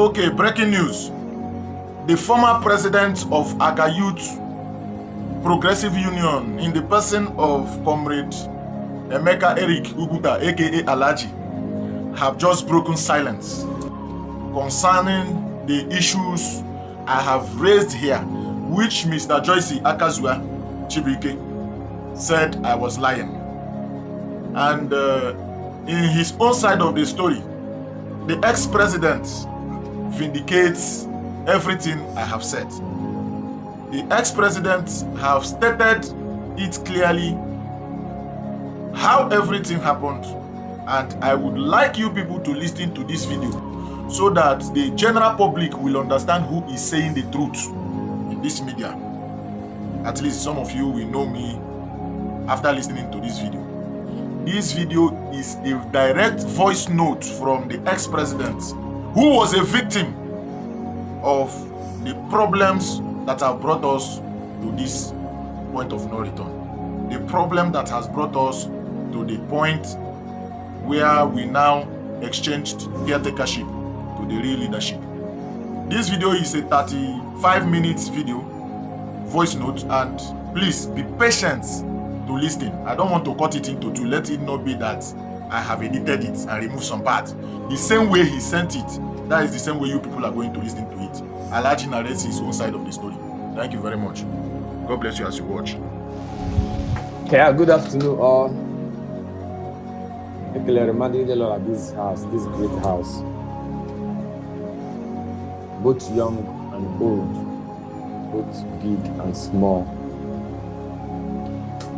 Okay, breaking news. The former president of Aga Youth Progressive Union, in the person of Comrade Emeka Eric Uguta, aka ALHAJI, have just broken silence concerning the issues I have raised here, which Mr. Joyce Akazua Chibike said I was lying. And in his own side of the story, the ex-president vindicates everything I have said. The ex-president have stated it clearly how everything happened, and I would like you people to listen to this video so that the general public will understand who is saying the truth in this media. At least some of you will know me after listening to this video. This video is a direct voice note from the ex-president who was a victim of the problems that have brought us to this point of no return. The problem that has brought us to the point where we now exchanged caretakership to the real leadership. This video is a 35 minutes video, voice note, and please be patient to listen. I don't want to cut it into two. Let it not be that I have edited it and removed some parts. The same way he sent it, that is the same way you people are going to listen to it. ALHAJI narrates his own side of the story. Thank you very much. God bless you as you watch. Yeah, good afternoon all. Reminding the Lord of this house, this great house. Both young and old, both big and small.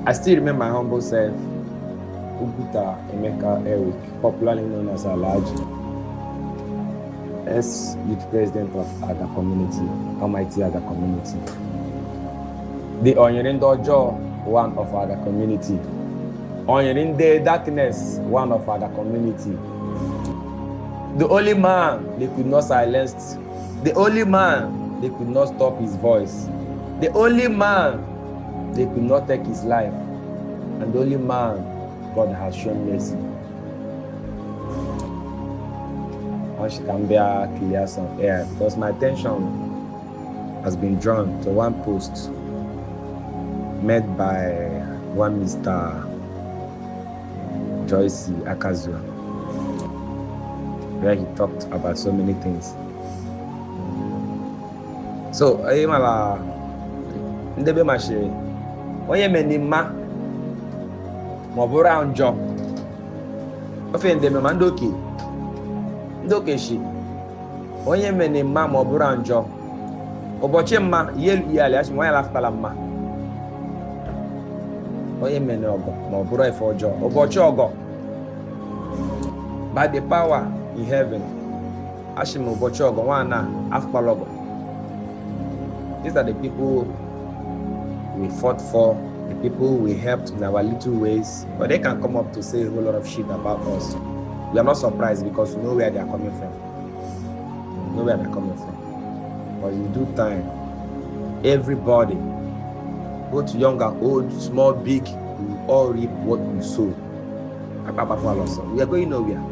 I still remember my humble self, Uguta Emeka Eric, popularly known as ALHAJI, as youth president of Aga community, Almighty Aga community. The Onyerindojo, one of Aga community. Onyerinde darkness, one of Aga community. The only man they could not silence, the only man they could not stop his voice, the only man they could not take his life, and the only man God has shown mercy. She can bear clear some air because my attention has been drawn to one post made by one Mr. Joyce Akazua, where he talked about so many things. So, Imala Ndebe Mashe, Oye Menima Mobura on job. Offend them, Mandoki. Ndokeshi onye mene mma ma obura njọ ụbọchị mma yelu yali ashi nwa ya lafala mma onye mene ogo ma obura ife ọjọọ ụbọchị ogo by the power in heaven ashi m ụbọchị ogo nwa na afpala ogo. These are the people we fought for, the people we helped in our little ways, but they can come up to say a whole lot of shit about us. We are not surprised because we know where they are coming from. We know where they are coming from. But in due time, everybody, both young and old, small, big, we all reap what we sow. We are going nowhere.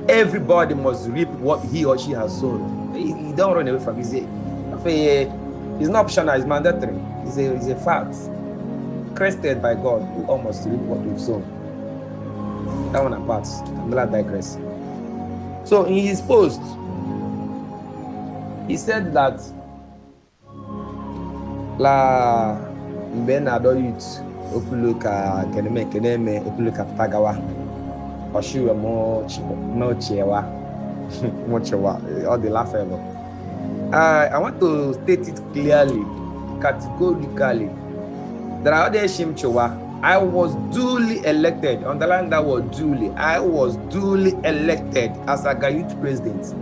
Everybody must reap what he or she has sown. You don't run away from it. It's not optional, it's mandatory. It's a fact. Crested by God, we all must reap what we've sown. That one apart, I'm not digress. So in his post, he said that La Mbena Doyut Opuluka Keneme Opuluka Tagawa Oshiwa Mochewa Mochewa, all the laughable. I want to state it clearly, categorically, that I ordered Shimchewa. I was duly elected, underline that word duly. I was duly elected as Aga Youth president.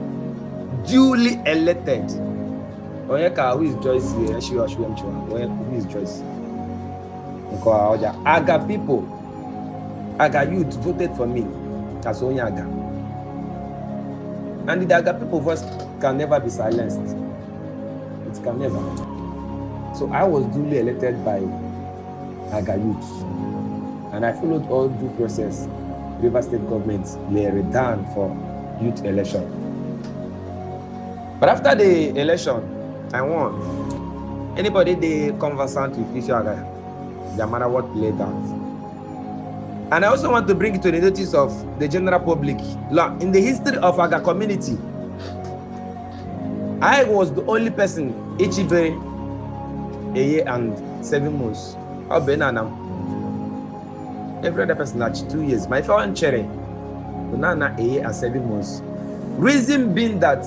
Duly elected. Onyeka, who is Joyce? Who is Joyce? Aga people, Aga Youth voted for me as Onyaga. And the Aga people voice can never be silenced. It can never. So I was duly elected by Aga Youth, and I followed all due process. River State government laid down for youth election. But after the election, I won. Anybody they conversant with Fisher Aga, no matter what played out. And I also want to bring it to the notice of the general public. In the history of Aga community, I was the only person Ichibe a year and 7 months. Every other person had 2 years. My friend Cherry, Banana a year and 7 months. Reason being that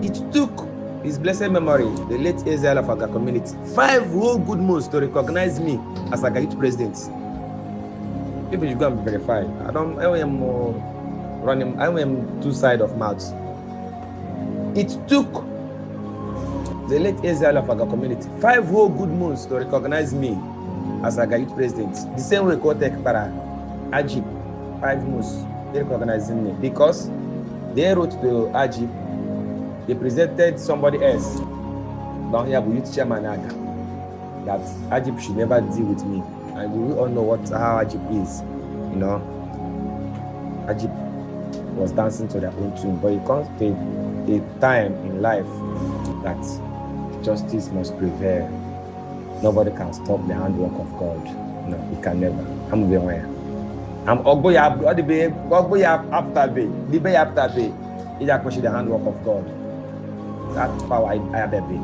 it took his blessed memory, the late Israel of Aga community, 5 whole good months to recognize me as Aga youth president. People should go and verify. I am two sides of mouth. It took the late Israel of Aga community 5 whole good months to recognize me as Aga youth president. The same way Kotek para ALHAJI 5 months they recognizing me because they wrote to ALHAJI, they presented somebody else down here with youth chairman Aga that ALHAJI should never deal with me. And we all know how ALHAJI is, you know. ALHAJI was dancing to their own tune, but it comes to a time in life that justice must prevail. Nobody can stop the handwork of God. No, it can never. I'm the way. I'm Ogboya after day. The day after day, it actually the handwork of God. That power I have a bit.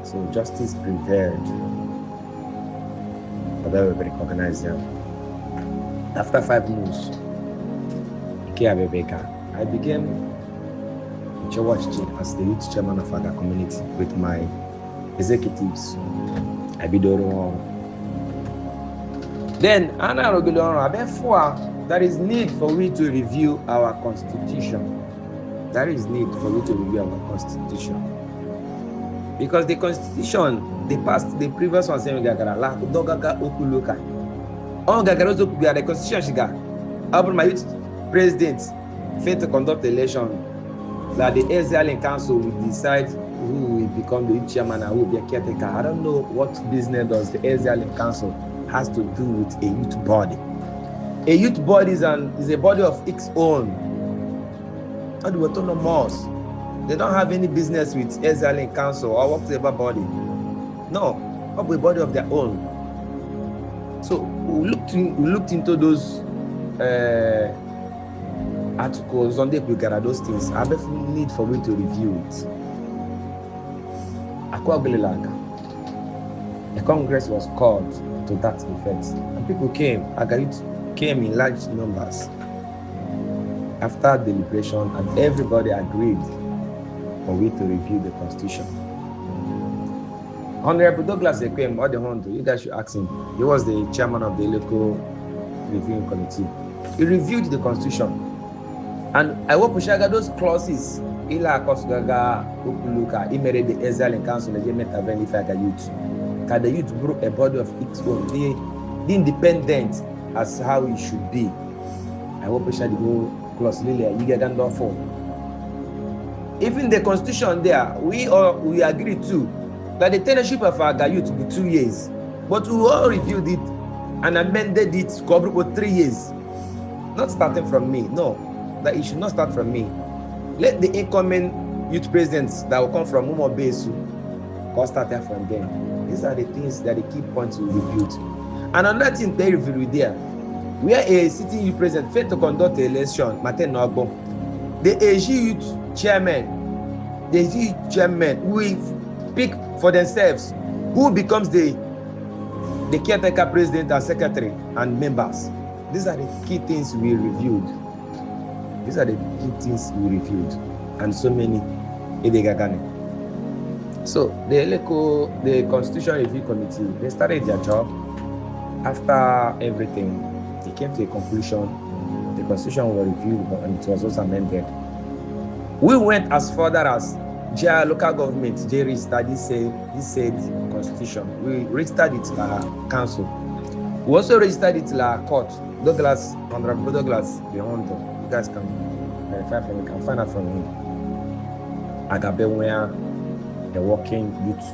So justice prevailed. But we recognize them. After 5 months, I became as the youth chairman of Aga community with my executives. I be doing. Then, there is need for we to review our constitution. There is need for we to review our constitution. Because the constitution, the previous one saying the constitution my youth president failed to conduct election, that the Israeli council will decide who will become the chairman and who will be a caretaker. I don't know what business does the Israeli council has to do with a youth body. A youth body is a body of its own. Not autonomous. They don't have any business with Israeli council or whatever body. No, but a body of their own. So we looked into those articles on the those things. I definitely need for me to review it. A congress was called to that effect, and people came. Aga youth came in large numbers after deliberation, and everybody agreed for we to review the constitution. Honorable Douglas came, all the Hondo, you guys should ask him. He was the chairman of the local reviewing committee. He reviewed the constitution. And I hope those clauses, Ila Kosgaga, Ukuluka, he made the Israeli Council, the youth. Can the youth grow a body of its own, the independent as how it should be. I hope the whole clause, Lilia, you get under for. Even the constitution there, we agree too that the tenureship of our youth will be 2 years. But we all reviewed it and amended it to cover for 3 years. Not starting from me, no. That it should not start from me. Let the incoming youth presidents that will come from Umo Besu go start there from them. These are the things that the key points we reviewed. And another thing they reviewed there, where a sitting youth president failed to conduct the election, Martin Nogbo, the AG youth chairman will pick for themselves who becomes the caretaker president and secretary and members. These are the key things we reviewed. And so many Edegagane. So the Constitution Review Committee, they started their job. After everything, they came to a conclusion. The Constitution was reviewed and it was also amended. We went as further as JR local government, JR study said Constitution. We registered it to our council. We also registered it to our court. Douglas, Honorable Douglas, the Hondo. You guys can verify from him, can find out from him. Agabe where the working youth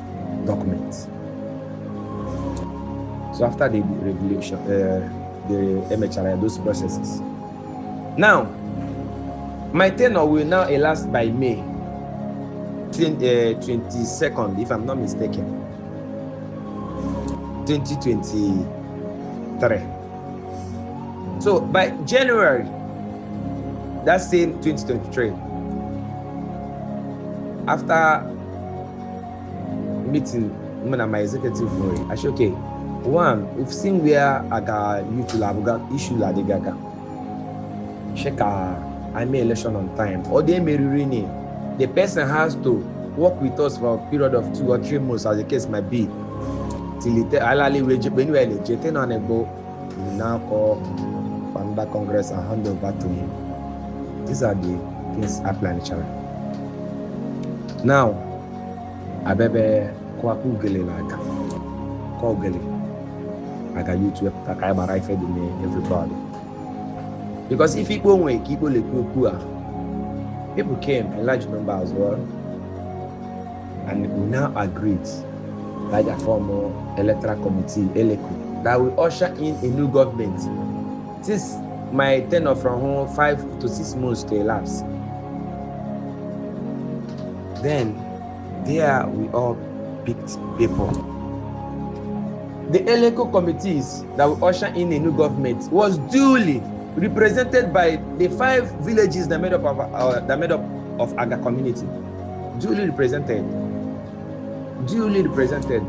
documents. So after the regulation, the MHRI, those processes. Now, My tenure will now elapse by May 22nd, if I'm not mistaken, 2023. So by January, that same 2023, after meeting my executive, I said, okay, one, we've seen where AGA youth issue la de gaga. Check I may election on time. Or they may rename. The person has to work with us for a period of 2 or 3 months, as the case might be. Till it alali when we are legit on a go, we now call Panda Congress and hand over to him. These are the things happening. Now, Abebe Kwaku Gele like call Gele. I got you to everybody. Because if people went, people came in large number as well, and we now agreed like a former electoral committee, ELECO, that will usher in a new government. Since my tenure from home 5 to 6 months to elapse, then there we all picked people. The ELECO committees that will usher in a new government was duly represented by the 5 villages that made up of AGA community. Duly represented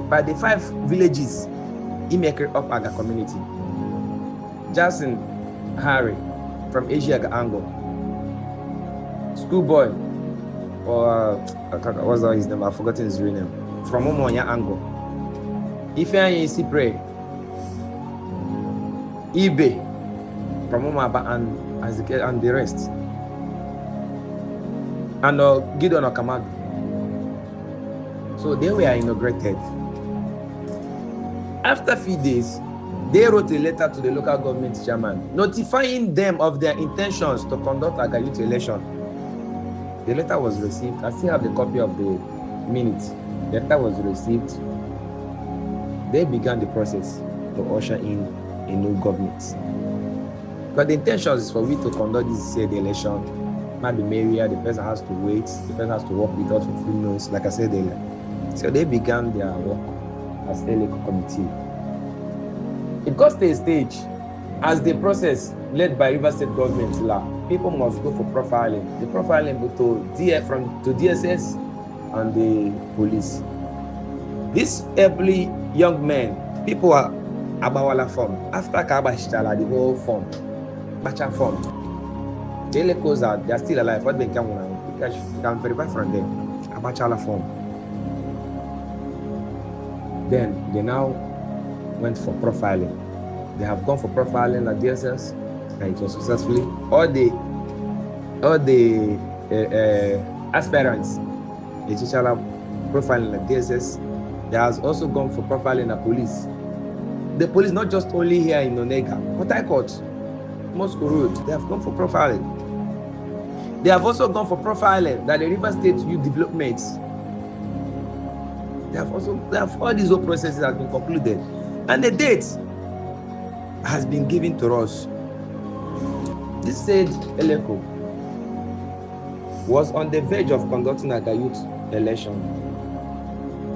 by the 5 villages in make up AGA community. Jason Harry from Asia Angle, schoolboy, or what's his name? I've forgotten his real name. From Omonya Angle. Ifeanyi Sipre, eBay from Omaba and the rest, and Gideon Okamadu. So they were inaugurated. After a few days, they wrote a letter to the local government chairman notifying them of their intentions to conduct a youth election. The letter was received. I still have the copy of the minutes. The letter was received. They began the process to usher in a new government. But the intention is for we to conduct this said election. Not the mayor, the person has to wait, the person has to work with us for 3 months, like I said earlier. So they began their work as ELECO committee. It got to a stage as the process led by River State government, people must go for profiling. The profiling go to DSS and the police. These elderly young men, people are Abawala form. After Kabashtala, the whole form, Bacha form. The Elecos they are still alive. What they can verify from them. Abachala form. Then they now went for profiling. They have gone for profiling at DSS, and it was successfully. All the aspirants, the teacher profiling at DSS. They has also gone for profiling at police. The police, not just only here in Onega, but I Court, Moscow Road, they have gone for profiling. They have also gone for profiling that the River State Youth Development. They have all these whole processes have been concluded, and the date has been given to us. This said ELECO was on the verge of conducting a youth election.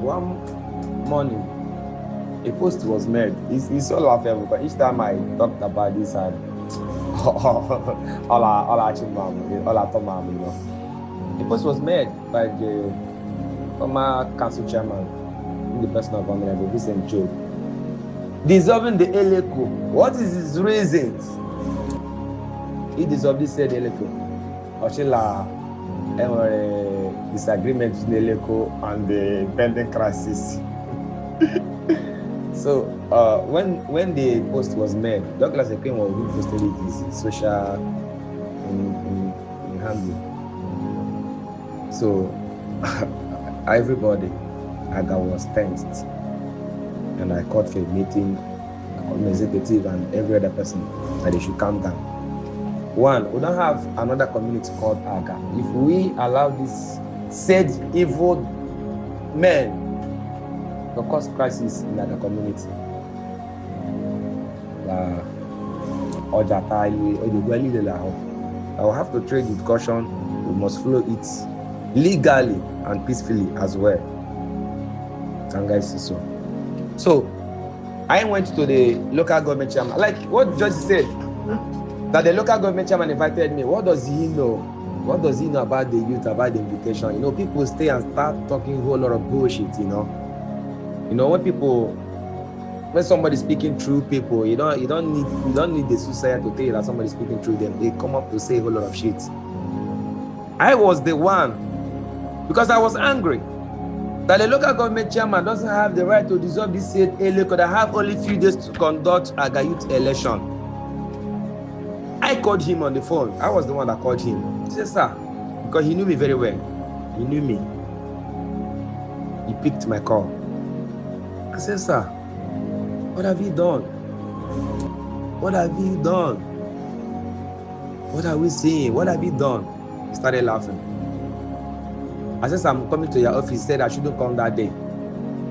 One morning, a post was made. It's so laughable, but each time I talked about this, and all our Tomam, you know. A post was made by the former council chairman in the person of Honorable Vincent Joe, dissolving the ELECO. What is his reasons? He dissolved this said ELECO. Oshila disagreement with the ELECO and the pending crisis. So when the post was made, Douglas Ekwen was posted it his social in handle. So everybody was tensed, and I called for a meeting, an executive and every other person that they should calm down. One, we don't have another community called AGA. If we allow this said evil men to cause crisis in AGA community, I will have to trade with caution. We must follow it legally and peacefully as well. And guys, so I went to the local government chairman, like what Judge said, that the local government chairman invited me. What does he know? What does he know about the youth, about the invitation? You know, people stay and start talking a whole lot of bullshit, you know. You know, when somebody's speaking through people, you don't need the suicide to tell you that somebody's speaking through them. They come up to say a whole lot of shit. I was the one, because I was angry that the local government chairman doesn't have the right to dissolve this state early, could have only few days to conduct a youth election. I called him on the phone. I was the one that called him. He said, sir, because he knew me very well. He knew me. He picked my call. I said, sir, what have you done? What have you done? What are we seeing? What have you done? He started laughing. I said, I'm coming to your office. He said I shouldn't come that day.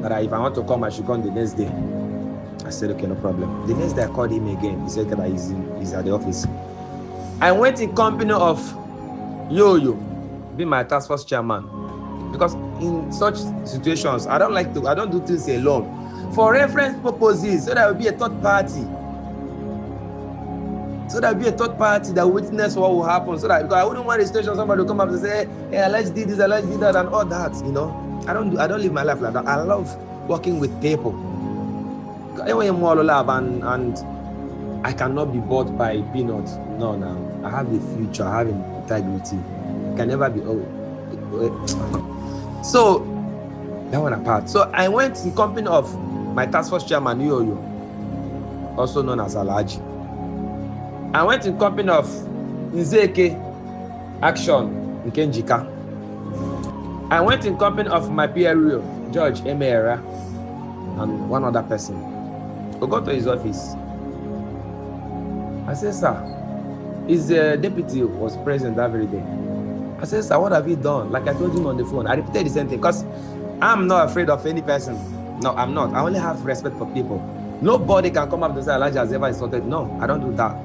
That if I want to come, I should come the next day. I said, okay, no problem. The next day I called him again. He said that he's at the office. I went in company of Yo-Yo, be my task force chairman. Because in such situations, I don't do things alone. For reference purposes, so there will be a third party. So there will be a third party that will witness what will happen. So that, because I wouldn't want a situation somebody will come up and say, hey, ALHAJI did this, ALHAJI did that, and all that, you know. I don't live my life like that. I love working with people. And I cannot be bought by peanuts. No. I have a future. I have integrity. I can never be. So that one apart. So I went in company of my task force chairman, Yo-Yo, also known as ALHAJI. I went in company of Nzeke Action Nkenjika. I went in company of my PRO, George Emeera, and one other person. We got to his office. I said, sir, his deputy was present that very day. I said, sir, what have you done? Like I told him on the phone. I repeated the same thing because I'm not afraid of any person. No, I'm not. I only have respect for people. Nobody can come up to say ALHAJI has ever insulted. No, I don't do that.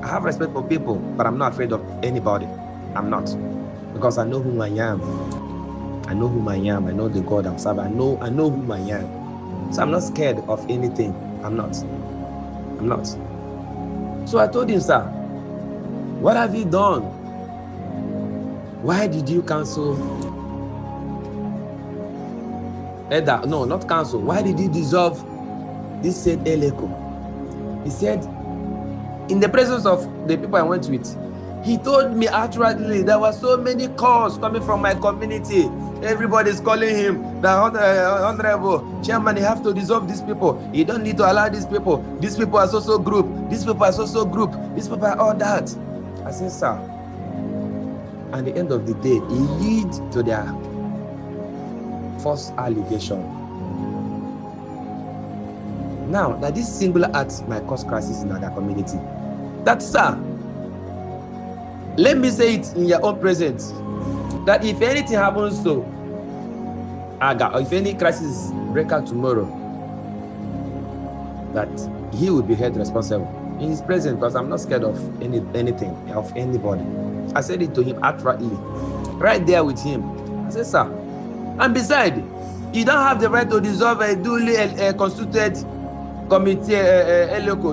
I have respect for people, but I'm not afraid of anybody. I'm not. Because I know who I am. I know who I am. I know the God I'm serving. I know who I am. So I'm not scared of anything. I'm not. So I told him, sir, what have you done? Why did you cancel? No, not cancel. Why did you dissolve this said Eleko? He said, in the presence of the people I went with, he told me outrightly there were so many calls coming from my community. Everybody's calling him, the honorable chairman, you have to dissolve these people. You don't need to allow these people. These people are so group. These people are so group. These people are all that. I said, sir, at the end of the day, it leads to their false allegation. Now, that this singular act might cause crisis in our community. That, sir, let me say it in your own presence, that if anything happens to Aga, or if any crisis break out tomorrow, that he will be held responsible in his presence, because I'm not scared of anything, of anybody. I said it to him outrightly, right there with him. I said, sir, and besides, you don't have the right to dissolve a duly constituted committee,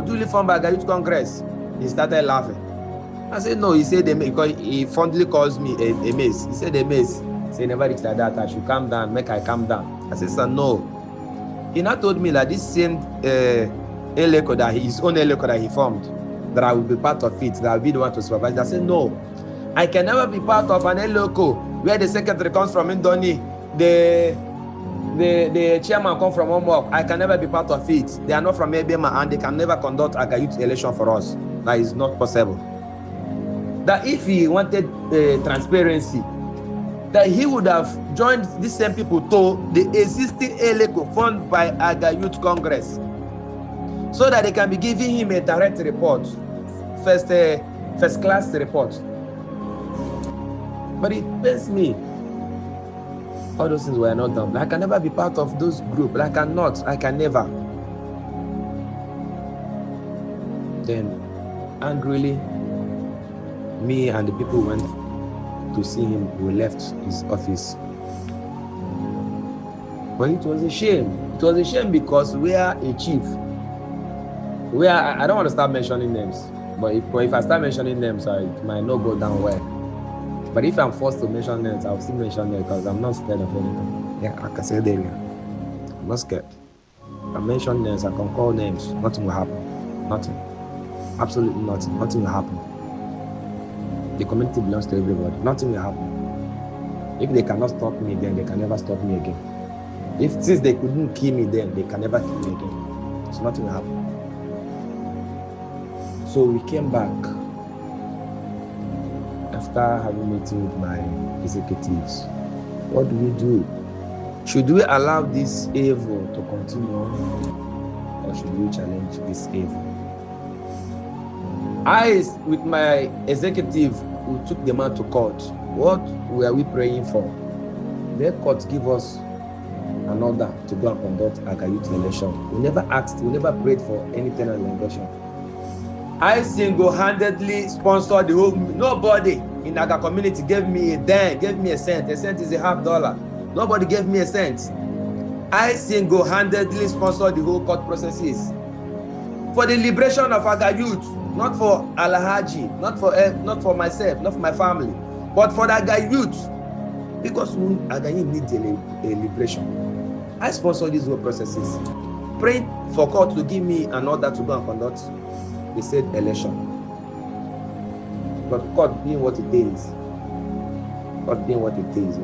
duly formed by the Youth Congress. He started laughing. I said, no, he said, because he fondly calls me a mace. He said, a mace. He said, never reach like that. I should calm down, make I calm down. I said, sir, no. He now told me that this same Eleko, that his own Eleko that he formed, that I will be part of it, that I will be the one to supervise. I said, no. I can never be part of an Eleko where the secretary comes from Indoni, the chairman comes from Omok. I can never be part of it. They are not from Ebema, and they can never conduct a youth election for us. That is not possible. That if he wanted transparency, that he would have joined these same people to the existing Eleko formed by Aga Youth Congress, so that they can be giving him a direct report, first class report. But it pains me. All those things were not done. I can never be part of those groups. I can never. Then, angrily, me and the people went to see him. We left his office. But it was a shame. It was a shame because we are a chief. I don't want to start mentioning names, but if I start mentioning names, it might not go down well. But if I'm forced to mention names, I'll still mention them because I'm not scared of anything. Yeah, like I said earlier, I'm not scared. I mention names, I can call names, nothing will happen. Nothing. Absolutely nothing. Nothing will happen. The community belongs to everybody. Nothing will happen. If they cannot stop me, then they can never stop me again. Since they couldn't kill me then, they can never kill me again. So nothing will happen. So we came back after having a meeting with my executives. What do? Should we allow this evil to continue, or should we challenge this evil? With my executive, we took the man to court. What were we praying for? The court give us an order to go and conduct AGA youth election. We never asked, we never prayed for any kind of election. I single-handedly sponsored the whole. Nobody in AGA community gave me a dime, gave me a cent. A cent is $0.50. Nobody gave me a cent. I single-handedly sponsored the whole court processes for the liberation of AGA youth, not for ALHAJI, not for myself, not for my family, but for the AGA youth, because AGA youth needs a liberation. I sponsored these whole processes, praying for court to give me an order to go and conduct the said election. But court being what it is, you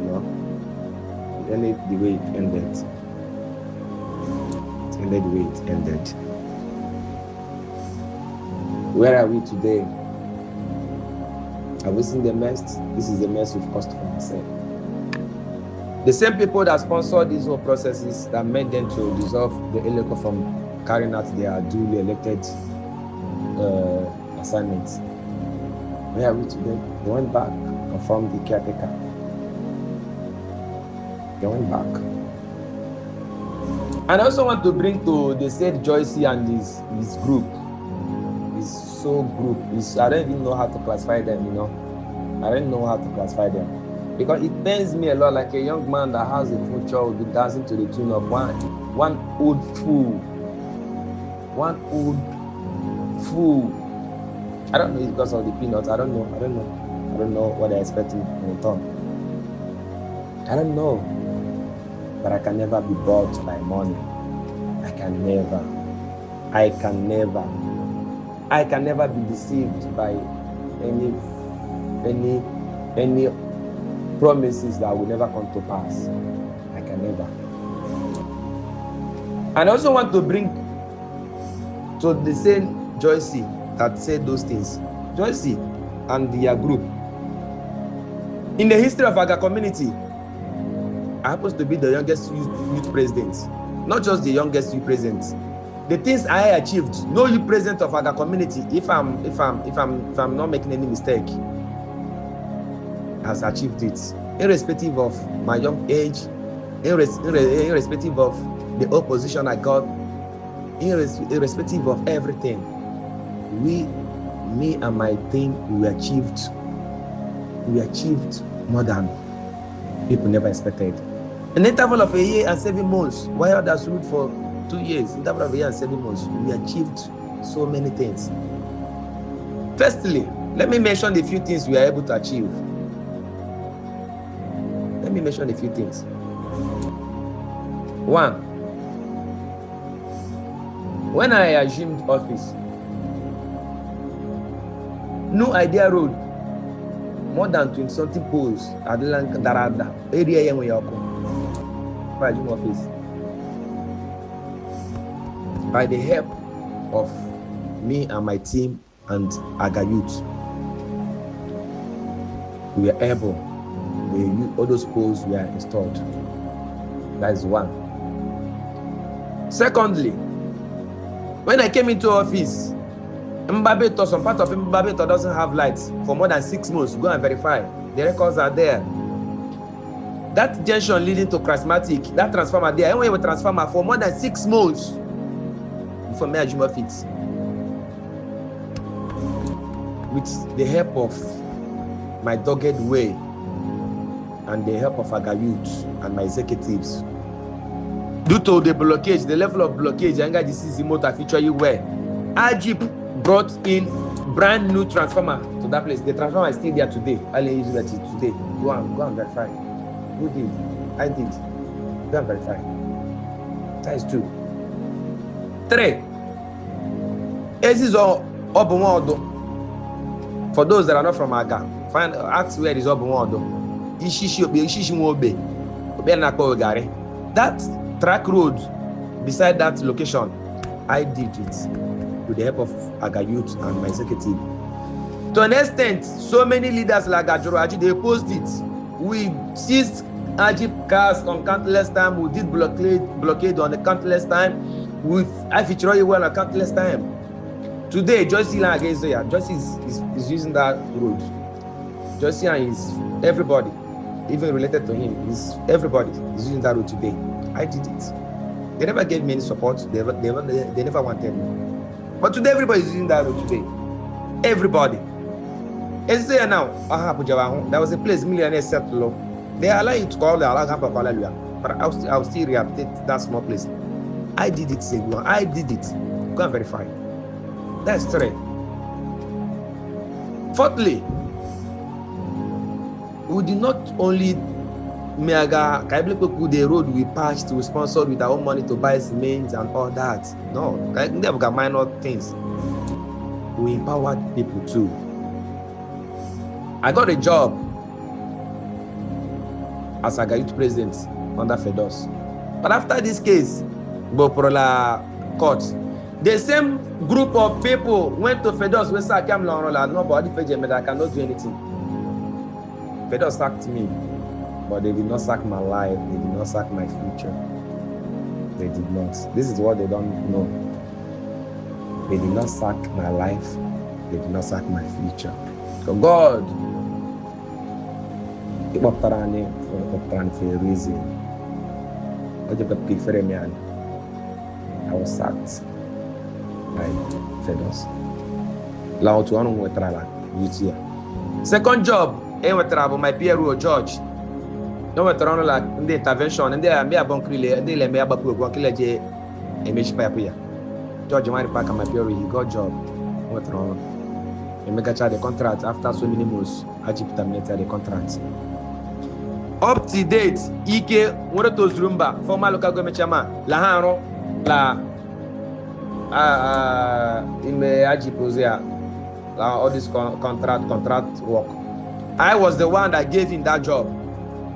know, it ended the way it ended. It ended the way it ended. Where are we today? Have we seen the mess? This is the mess we've caused for ourselves. The same people that sponsored these whole processes that made them to dissolve the ELECO from carrying out their duly elected assignments. Where are we today? They went back and formed the caretaker. They went back. And I also want to bring to the said Joyce and his group. His soul group. I don't even know how to classify them, you know. I don't know how to classify them. Because it pains me a lot, like a young man that has a future will be dancing to the tune of one old fool. One old fool. I don't know, it's because of the peanuts. I don't know what they're expecting in return. I don't know. But I can never be bought by money. I can never be deceived by any promises that will never come to pass. I can never. And I also want to bring to the same Joyce that said those things. Joyce and their group. In the history of AGA community, I happen to be the youngest youth president. Not just the youngest youth president. The things I achieved, no youth president of AGA community, if I'm not making any mistake, has achieved it, irrespective of my young age, irrespective of the opposition I got, irrespective of everything. Me and my team, we achieved more than people never expected. In the interval of a year and 7 months, while others ruled for 2 years, in the interval of a year and 7 months, we achieved so many things. Firstly, let me mention the few things we are able to achieve. Let me mention a few things. 1, when I assumed office, No Idea Road, more than 20-something poles at the Darada area when you office. By the help of me and my team and AGA youth, we were able. All those poles were installed. That is 1. Secondly, when I came into office, Mbabeto, some part of Mbabeto doesn't have lights for more than 6 months. Go and verify. The records are there. That junction leading to Charismatic, that transformer there, I only have a transformer for more than 6 months before me Ajuma fits. With the help of my dogged way and the help of AGA youth and my executives. Due to the blockage, the level of blockage, Anga disease motor feature you where ALHAJI brought in brand new transformer to that place. The transformer is still there today. I'll use that today. Go and verify. Who did? I did. Go and verify. That is 2. 3. This is all Obumodo. For those that are not from AGA, ask where is Obumodo. That track road beside that location, I did it with the help of AGA youth and my executive. To an extent, so many leaders like ALHAJI, they opposed it. We seized ALHAJI cars on countless time. We did blockade on the countless time. I feature you well on countless time. Today, Joyce is there. Joyce is using that road. Joyce is everybody, even related to him, is everybody is using that road today. I did it. They never gave me any support. They never wanted me. But today, everybody is using that road today. Everybody. It's there now. There was a place millionaires settled. They allow you to call the ALHAJI, but I'll still rehabilitate that small place. I did it, Seguan. I did it. Go and verify. That's 3. 4thly, we did not only Miaga the road we patched, we sponsored with our own money to buy cement and all that. No, never got minor things. We empowered people too. I got a job as AGA youth president under FEDOS. But after this case, Boprola court, the same group of people went to FEDOS where I came along. Nobody I cannot do anything. FEDOS sacked me, but they did not sack my life. They did not sack my future. They did not. This is what they don't know. They did not sack my life. They did not sack my future. So God, for a reason. I was sacked by FEDOS. Second job, my PRO George. No matter like the intervention, and they are mere bunkrile, and they let me have a poor J. George Pack and my PRO, he got job. What wrong? And make a the contract after so many months. ALHAJI terminated the contract. Up to date, Ike, one of those Rumba, former local government chairman, Laharo, in the ALHAJI Posea, all this contract work. I was the one that gave him that job.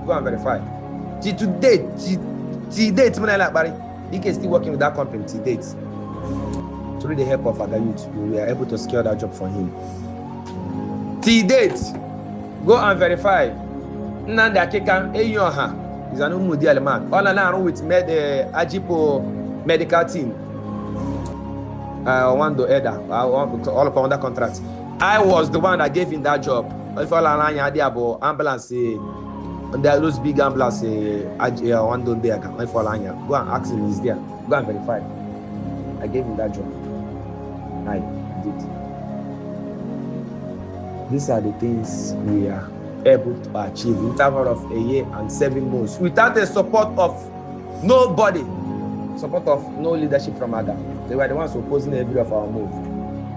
Go and verify. Till date, Barry, Ike is still working with that company till date. Through the help of AGA youth, we were able to secure that job for him. Till date, go and verify. Nanda Kekan Eyoha is an Umudial man. All along with ALHAJI medical team. One do Eda, all upon that contract. I was the one that gave him that job. If all along about ambulance, those big ambulance, one do there. If all along, go and ask him, is there. Go and verify. I gave him that job. I did. These are the things we are able to achieve in terms of a year and 7 months without the support of nobody, support of no leadership from AGA. They were the ones opposing every of our move.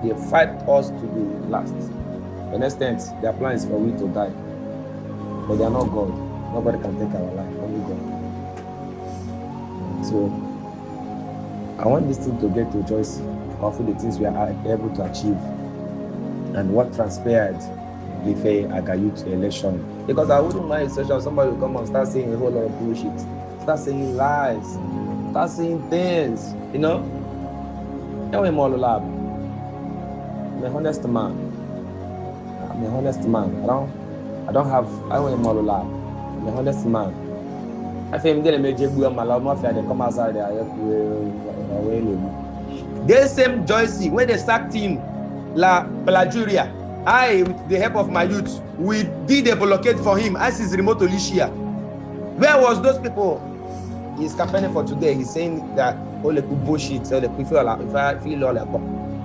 They fight us to the last. To an extent, their plan is for we to die, but they are not God. Nobody can take our life, only God. So I want this thing to get to Joyce of the things we are able to achieve and what transpired with a AGA youth election. Because I wouldn't mind if somebody will come and start saying a whole lot of bullshit, start saying lies, start saying things, you know. I'm a honest man. I'm a honest man. I don't have. I'm a honest man. I think they make you my love mafia. They come outside there. They same Joyce when they sacked him, La Pelajuria. I, with the help of my youth, we did a blockade for him as his remote Alicia. Where was those people? He's campaigning for today. He's saying that all the bullshit, all the people feel all like.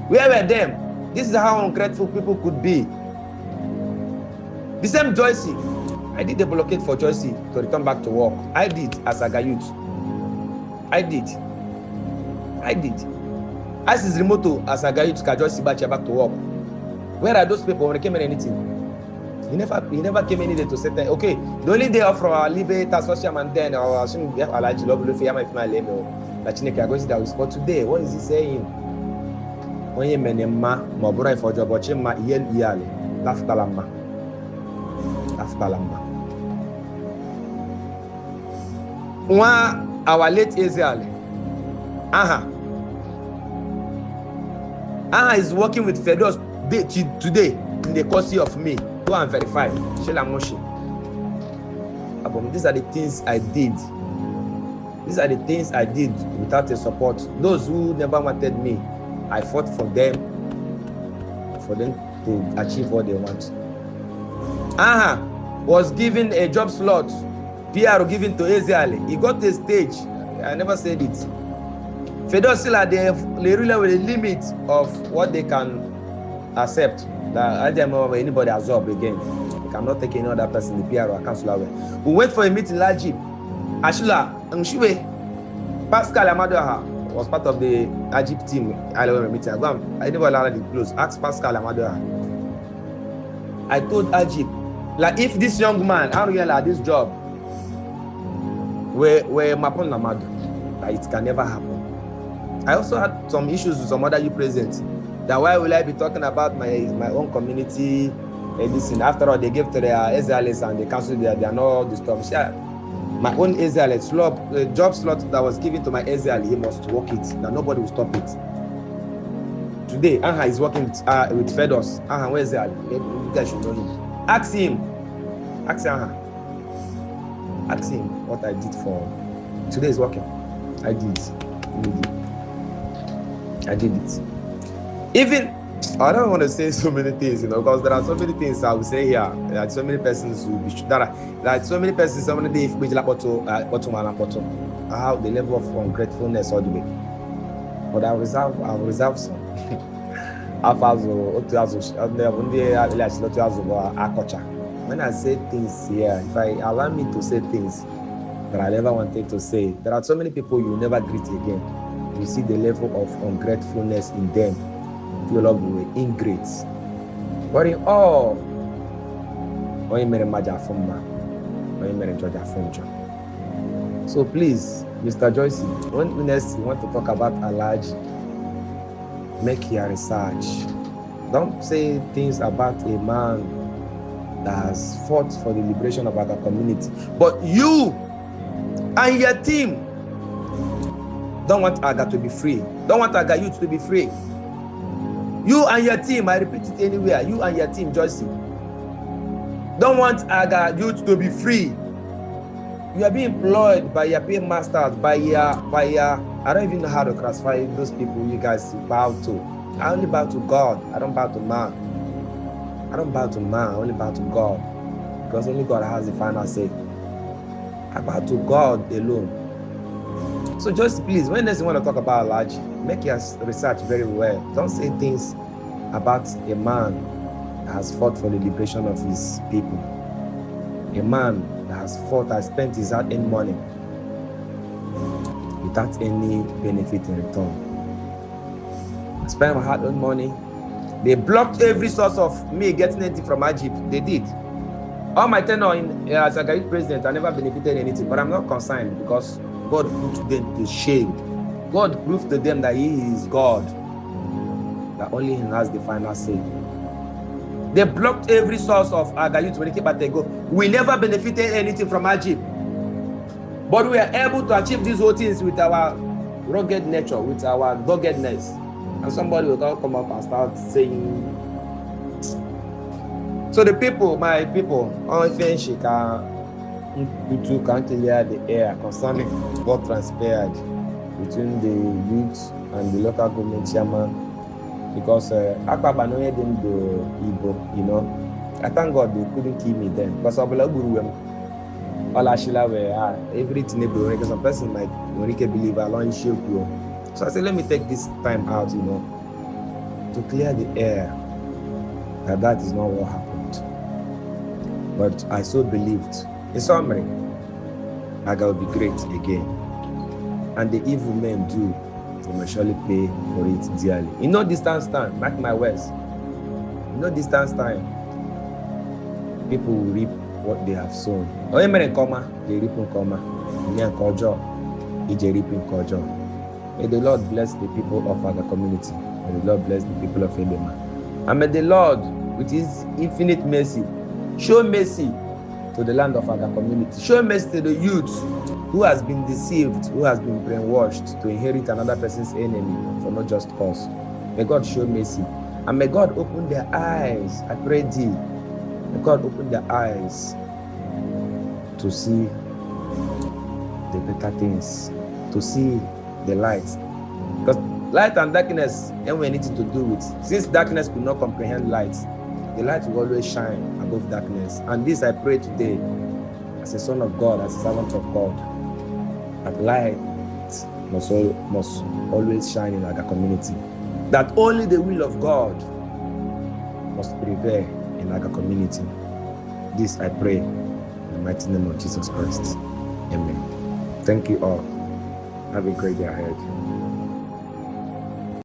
Where were them? This is how ungrateful people could be. The same Joycey, I did the blockade for Joycey to return back to work. I did as AGA youth. I did. As is remote as AGA youth, Joycey back to work. Where are those people when they came in anything? He never came any day to say that. Okay, the only day off from our leave social and then our ALHAJI love if my family but today, what is he saying? When you men ma bro for job watching ma yale laftalama. One our late Israel. Is working with Fedos today in the course of me. Go and verify. These are the things I did. These are the things I did without a support. Those who never wanted me, I fought for them to achieve what they want. Was given a job slot, PR given to Israel. He got a stage. I never said it. Fedos still at the limit of what they can accept. That I don't know anybody absorb again. You cannot take any other person, the PR or councillor. We went for a meeting last year. Ashula Nshiwe, Pascal Amadoha was part of the ALHAJI team. I never allowed it close. Ask Pascal Amadoha. I told ALHAJI, like if this young man, I don't like this job, where Mapon Namado, that it can never happen. I also had some issues with some other youth presidents. That why will I be talking about my own community and after all they gave to their Israelis and the council they are not disturbed. My own Israeli job slot that was given to my Israeli, he must work it. That nobody will stop it. Today, is working with Fedos. Where is Israeli? You guys should know him. Ask him what I did for. Today is working. I did it. Even I don't want to say so many things, because there are so many things I will say here. There are so many persons who there are so many persons. So many days, how the level of ungratefulness all the way. But I will reserve some. When I say things here, if I allow me to say things that I never wanted to say, there are so many people you never greet again. You see the level of ungratefulness in them. Feel of ingrates. But in all, so please, Mr. Joycey, when next you want to talk about ALHAJI, make your research. Don't say things about a man that has fought for the liberation of our community. But you and your team don't want AGA to be free. Don't want AGA youth to be free. You and your team, I repeat it anywhere, you and your team, Joycey, don't want AGA youth to be free. You are being employed by your pay masters, by your, I don't even know how to classify those people you guys bow to. I only bow to God. I don't bow to man. I only bow to God. Because only God has the final say. I bow to God alone. So just please, when next you want to talk about ALHAJI, make your research very well. Don't say things about a man that has fought for the liberation of his people. A man that has spent his hard-earned money without any benefit in return. I spent my hard-earned money. They blocked every source of me getting anything from ALHAJI. They did. All my tenure as a youth president, I never benefited anything, but I'm not concerned because God put them to shame. God proved to them that He is God, that only He has the final say. They blocked every source of AGA youth when they came back. They go, we never benefited anything from ALHAJI, but we are able to achieve these whole things with our rugged nature, with our doggedness. And somebody will come up and start saying. So the people, my people, can't clear the air concerning what transpired between the youth and the local government chairman, because Akbaba no hear them do Igbo, I thank God they couldn't kill me then, because all Ashila were everything because some person might believe along shape. So I said, let me take this time out, to clear the air that is not what happened. but I so believed. In summary, Aga will be great again. And the evil men do, they must surely pay for it dearly. In no distance time, mark my words, in no distance time, people will reap what they have sown. Onye mere nke ọma, they reap nke ọma. Onye nke ọjọọ, they reap nke ọjọọ. May the Lord bless the people of our community. May the Lord bless the people of Ebema. And may the Lord, with His infinite mercy, show mercy to the land of our community. Show mercy to the youth who has been deceived, who has been brainwashed to inherit another person's enemy for no just cause. May God show mercy. And may God open their eyes. I pray thee. May God open their eyes to see the better things, to see the light. Because light and darkness have anything to do with. Since darkness could not comprehend light, the light will always shine above darkness. And this I pray today, as a son of God, as a servant of God, that light must always shine in our community. That only the will of God must prevail in our community. This I pray in the mighty name of Jesus Christ. Amen. Thank you all. Have a great day ahead.